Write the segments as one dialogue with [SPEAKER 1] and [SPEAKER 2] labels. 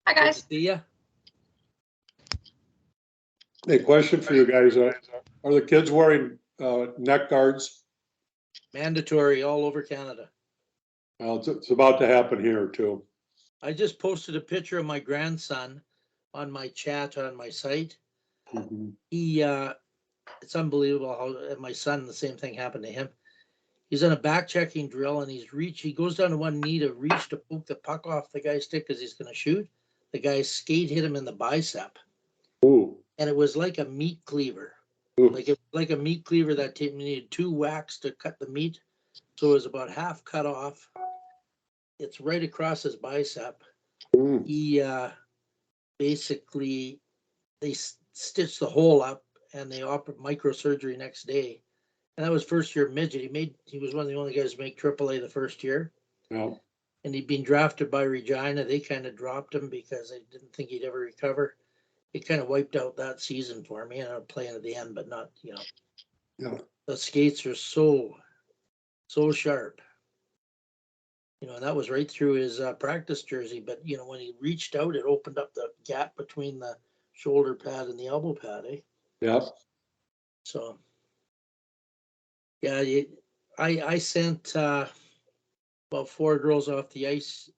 [SPEAKER 1] Hi, guys.
[SPEAKER 2] Good to see ya.
[SPEAKER 3] Hey, question for you guys. Are the kids wearing neck guards?
[SPEAKER 2] Mandatory all over Canada.
[SPEAKER 3] Well, it's about to happen here too.
[SPEAKER 2] I just posted a picture of my grandson on my chat on my site.
[SPEAKER 3] Mhm.
[SPEAKER 2] It's unbelievable how my son, the same thing happened to him. He's in a back checking drill and he goes down to one knee to reach to poke the puck off the guy's stick because he's going to shoot. The guy's skate hit him in the bicep.
[SPEAKER 3] Ooh.
[SPEAKER 2] And it was like a meat cleaver.
[SPEAKER 3] Ooh.
[SPEAKER 2] Like a meat cleaver that needed 2 whacks to cut the meat. So it was about half cut off. It's right across his bicep.
[SPEAKER 3] Mm.
[SPEAKER 2] He basically, they stitched the hole up and they offered microsurgery next day. And that was first year midget. He was one of the only guys to make AAA the first year.
[SPEAKER 3] Yeah.
[SPEAKER 2] And he'd been drafted by Regina. They kind of dropped him because they didn't think he'd ever recover. It kind of wiped out that season for me. I ended up playing at the end, but not,
[SPEAKER 3] Yeah.
[SPEAKER 2] the skates are so sharp. And that was right through his practice jersey. But, when he reached out, it opened up the gap between the shoulder pad and the elbow pad, eh?
[SPEAKER 3] Yeah.
[SPEAKER 2] So, yeah, I sent about 4 girls off the ice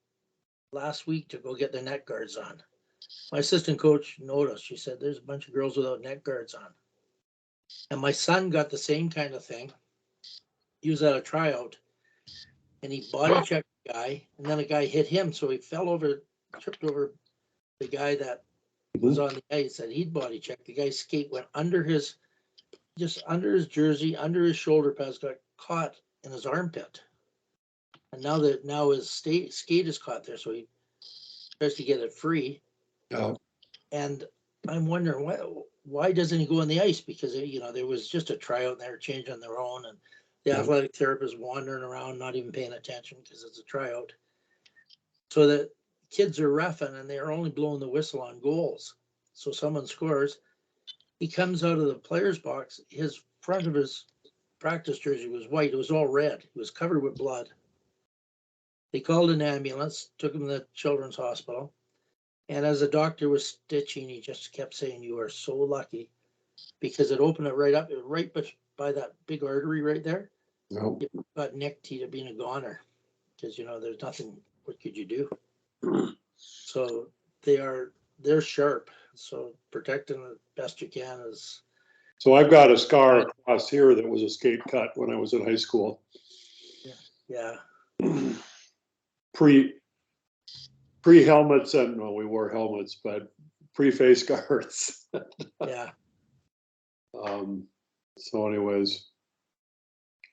[SPEAKER 2] last week to go get their neck guards on. My assistant coach noticed. She said, there's a bunch of girls without neck guards on. And my son got the same kind of thing. He was at a tryout and he body checked the guy, and then a guy hit him. So he tripped over the guy that was on the ice that he'd body checked. The guy's skate went under his jersey, under his shoulder pads, got caught in his armpit. And now his skate is caught there, so he tries to get it free.
[SPEAKER 3] Yeah.
[SPEAKER 2] And I'm wondering why doesn't he go on the ice? Because there was just a tryout and they were changing on their own, and the athletic therapist wandering around, not even paying attention because it's a tryout. So the kids are roughing and they're only blowing the whistle on goals. So someone scores. He comes out of the player's box. His front of his practice jersey was white. It was all red. It was covered with blood. They called an ambulance, took him to the children's hospital. And as the doctor was stitching, he just kept saying, "You are so lucky," because it opened it right up, right by that big artery right there.
[SPEAKER 3] Yeah.
[SPEAKER 2] It got nicked. He'd have been a goner because, there's nothing. What could you do? So they're sharp. So protecting the best you can is.
[SPEAKER 3] So I've got a scar across here that was a skate cut when I was in high school.
[SPEAKER 2] Yeah.
[SPEAKER 3] Pre helmets, and well, we wore helmets, but pre face guards.
[SPEAKER 2] Yeah.
[SPEAKER 3] So anyways.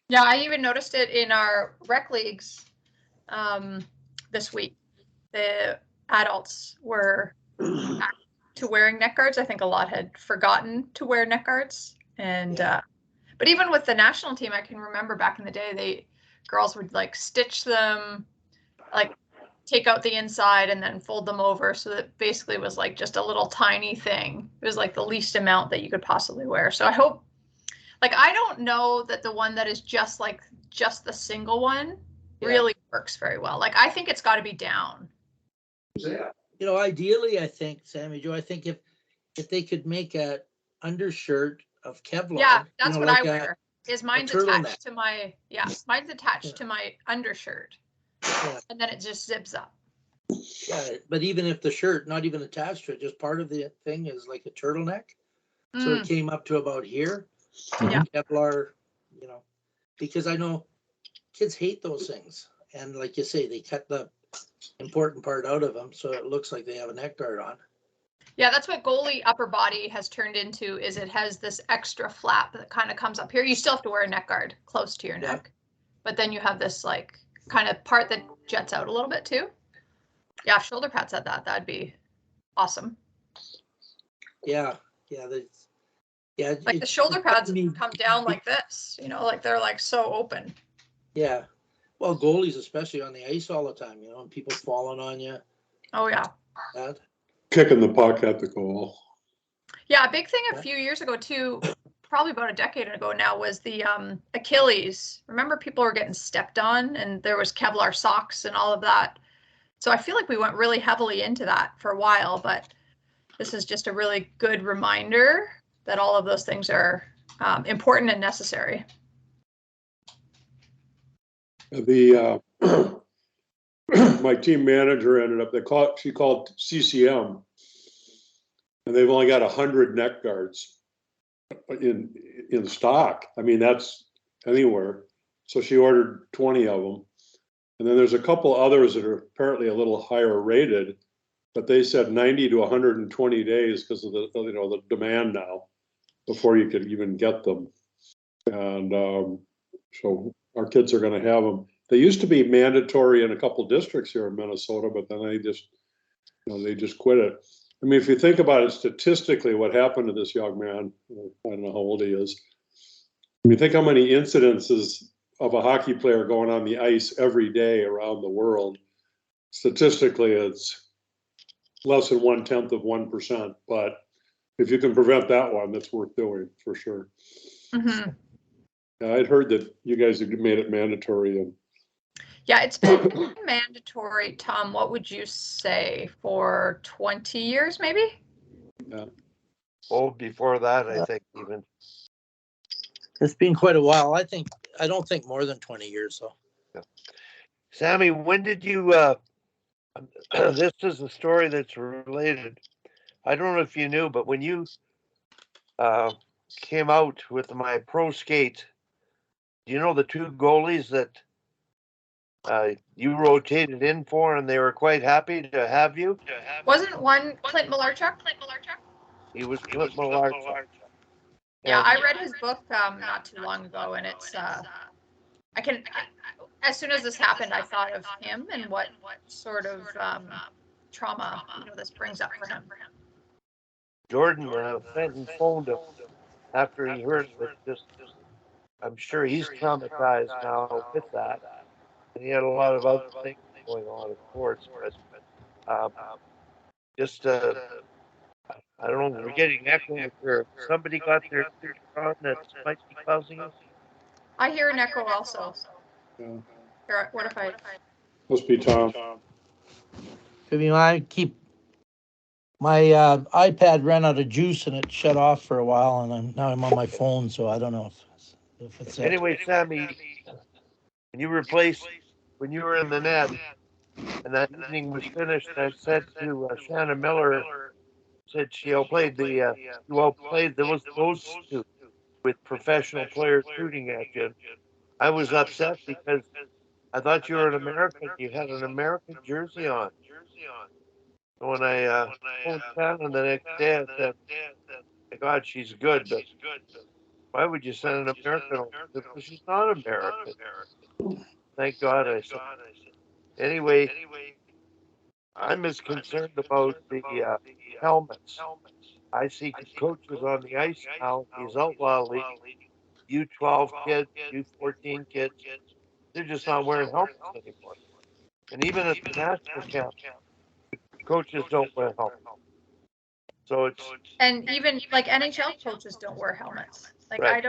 [SPEAKER 1] Yeah, I even noticed it in our rec leagues this week. The adults were back to wearing neck guards. I think a lot had forgotten to wear neck guards. And but even with the national team, I can remember back in the day, girls would like stitch them, like take out the inside and then fold them over, so that basically was like just a little tiny thing. It was like the least amount that you could possibly wear. So I hope, I don't know that the one that is just the single one really works very well. I think it's got to be down.
[SPEAKER 3] Yeah.
[SPEAKER 2] Ideally, I think, Sammy Joe, I think if they could make a undershirt of Kevlar.
[SPEAKER 1] Yeah, that's what I wear. Mine's attached to my to my undershirt. Yeah. And then it just zips up.
[SPEAKER 2] Yeah, but even if the shirt, not even attached to it, just part of the thing is like a turtleneck. So it came up to about here.
[SPEAKER 1] Yeah.
[SPEAKER 2] Kevlar, because I know kids hate those things. And like you say, they cut the important part out of them, so it looks like they have a neck guard on.
[SPEAKER 1] Yeah, that's what goalie upper body has turned into, is it has this extra flap that kind of comes up here. You still have to wear a neck guard close to your neck, but then you have this kind of part that jets out a little bit too. Yeah, if shoulder pads had that, that'd be awesome.
[SPEAKER 2] Yeah.
[SPEAKER 1] The shoulder pads come down like this, they're so open.
[SPEAKER 2] Yeah. Well, goalies, especially on the ice all the time, and people falling on you.
[SPEAKER 1] Oh, yeah.
[SPEAKER 2] That.
[SPEAKER 3] Kicking the puck at the goal.
[SPEAKER 1] Yeah, a big thing a few years ago too, probably about a decade ago now, was the Achilles. Remember, people were getting stepped on and there was Kevlar socks and all of that. So I feel like we went really heavily into that for a while, but this is just a really good reminder that all of those things are important and necessary.
[SPEAKER 3] The my team manager ended up, she called CCM, and they've only got 100 neck guards in stock. I mean, that's anywhere. So she ordered 20 of them. And then there's a couple others that are apparently a little higher rated, but they said 90 to 120 days because of the, you know, the demand now before you could even get them. And so our kids are going to have them. They used to be mandatory in a couple districts here in Minnesota, but then they just, you know, they just quit it. I mean, if you think about it statistically, what happened to this young man, I don't know how old he is. I mean, think how many incidences of a hockey player going on the ice every day around the world. Statistically, it's less than 0.1%, but if you can prevent that one, that's worth doing for sure.
[SPEAKER 1] Mm-hmm.
[SPEAKER 3] I'd heard that you guys have made it mandatory. And
[SPEAKER 1] yeah, it's been mandatory, Tom. What would you say, for 20 years, maybe?
[SPEAKER 3] Yeah.
[SPEAKER 4] Oh, before that, I think even.
[SPEAKER 2] It's been quite a while. I don't think more than 20 years though.
[SPEAKER 4] Yeah. Sammy, when did you, this is a story that's related. I don't know if you knew, but when you came out with my pro skate, do you know the two goalies that you rotated in for, and they were quite happy to have you?
[SPEAKER 1] Wasn't one Clint Malarchuk?
[SPEAKER 4] He was Clint Malarchuk.
[SPEAKER 1] Yeah, I read his book not too long ago, and it's as soon as this happened, I thought of him and what sort of trauma, you know, this brings up for him.
[SPEAKER 4] Jordan Fenton phoned him after he heard of it. Just, I'm sure he's traumatized now with that. And he had a lot of other things going on, of course, but just I don't know. We're getting echo here. Somebody got their computer on that might be causing us.
[SPEAKER 1] I hear an echo also.
[SPEAKER 3] Yeah.
[SPEAKER 1] Here, what if I?
[SPEAKER 3] Must be Tom.
[SPEAKER 2] I mean, I keep my iPad ran out of juice and it shut off for a while, and now I'm on my phone, so I don't know if it's it.
[SPEAKER 4] Anyway, Sammy, when you were in the net, and that evening was finished, I said to Shannon Miller, said she outplayed those two with professional players shooting at you. I was upset because I thought you were an American. You had an American jersey on. So when I phoned Shannon the next day, I said, "My God, she's good, but why would you send an American over? Because she's not American." Thank God, I said. Anyway, I'm as concerned about the helmets. I see coaches on the ice now, these outlaw leagues, U12 kids, U14 kids, they're just not wearing helmets anymore. And even at the national camp, coaches don't wear helmets. So it's,
[SPEAKER 1] And even like NHL coaches don't wear helmets. Like
[SPEAKER 4] right.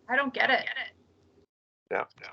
[SPEAKER 1] I don't get it.
[SPEAKER 4] Yeah.